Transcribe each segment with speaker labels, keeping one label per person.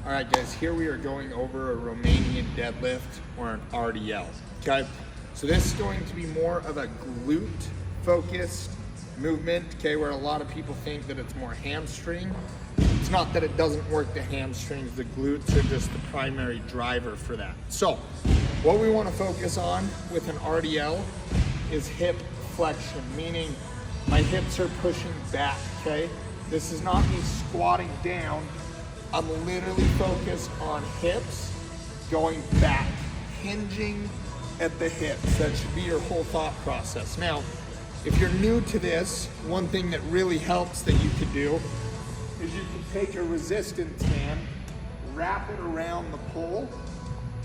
Speaker 1: All right, guys, here we are going over a Romanian deadlift or an RDL, okay? So this is going to be more of a glute-focused movement, okay, where a lot of people think that it's more hamstring. It's not that it doesn't work the hamstrings, the glutes are just the primary driver for that. So what we want to focus on with an RDL is hip flexion, meaning my hips are pushing back, okay? This is not me squatting down. I'm literally focused on hips going back, hinging at the hips. That should be your whole thought process. Now, if you're new to this, one thing that really helps that you could do is you can take a resistance band, wrap it around the pole,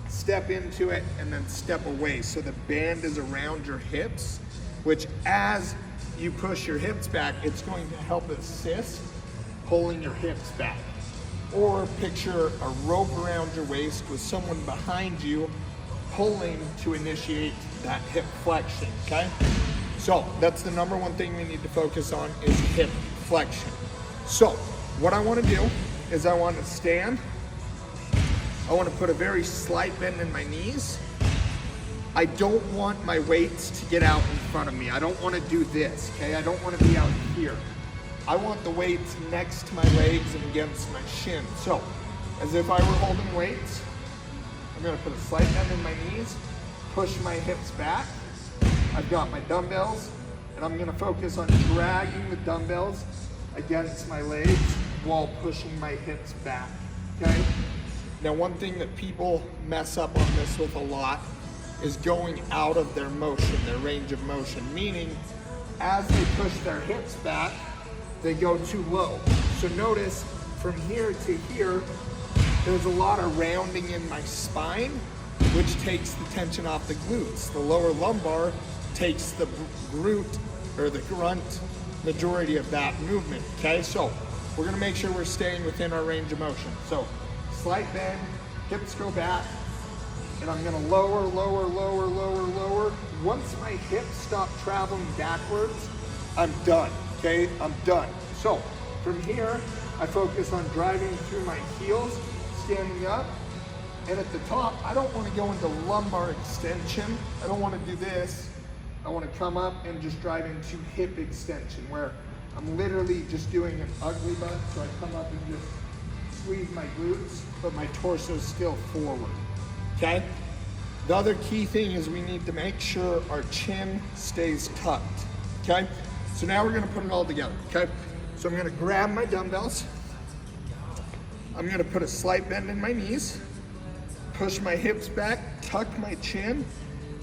Speaker 1: step into it, and then step away. So the band is around your hips, which as you push your hips back, it's going to help assist pulling your hips back. Or picture a rope around your waist with someone behind you pulling to initiate that hip flexion, okay? So that's the number one thing we need to focus on is hip flexion. So what I want to do is I want to stand. I want to put a very slight bend in my knees. I don't want my weights to get out in front of me. I don't want to do this, okay? I don't want to be out here. I want the weights next to my legs and against my shin. So, as if I were holding weights, I'm gonna put a slight bend in my knees, push my hips back. I've got my dumbbells, and I'm gonna focus on dragging the dumbbells against my legs while pushing my hips back, okay? Now, one thing that people mess up on this with a lot is going out of their motion, their range of motion, meaning as they push their hips back, they go too low. So notice from here to here, there's a lot of rounding in my spine, which takes the tension off the glutes. The lower lumbar takes the glute or the grunt majority of that movement, okay? So we're gonna make sure we're staying within our range of motion. So slight bend, hips go back, and I'm gonna lower, lower, lower, lower, lower. Once my hips stop traveling backwards, I'm done. Okay, I'm done. So from here, I focus on driving through my heels, standing up, and at the top, I don't want to go into lumbar extension. I don't want to do this. I want to come up and just drive into hip extension, where I'm literally just doing an ugly butt. So I come up and just squeeze my glutes, but my torso is still forward. Okay? The other key thing is we need to make sure our chin stays tucked. Okay? So now we're gonna put it all together, okay? So I'm gonna grab my dumbbells. I'm gonna put a slight bend in my knees, push my hips back, tuck my chin.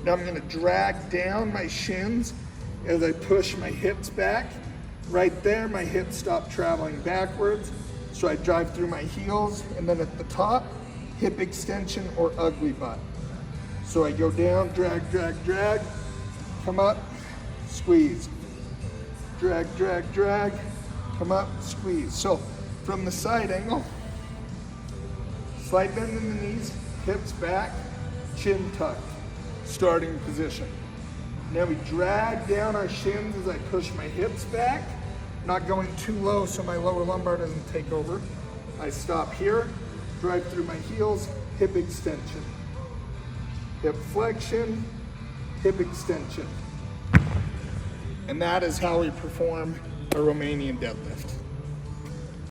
Speaker 1: Now I'm gonna drag down my shins as I push my hips back. Right there, my hips stop traveling backwards. So I drive through my heels, and then at the top, hip extension or ugly butt. So I go down, drag, drag, drag, come up, squeeze. Drag, drag, drag, come up, squeeze. So from the side angle, slight bend in the knees, hips back, chin tucked, starting position. Now we drag down our shins as I push my hips back, not going too low so my lower lumbar doesn't take over. I stop here, drive through my heels, hip extension, hip flexion, hip extension. And that is how we perform a Romanian deadlift.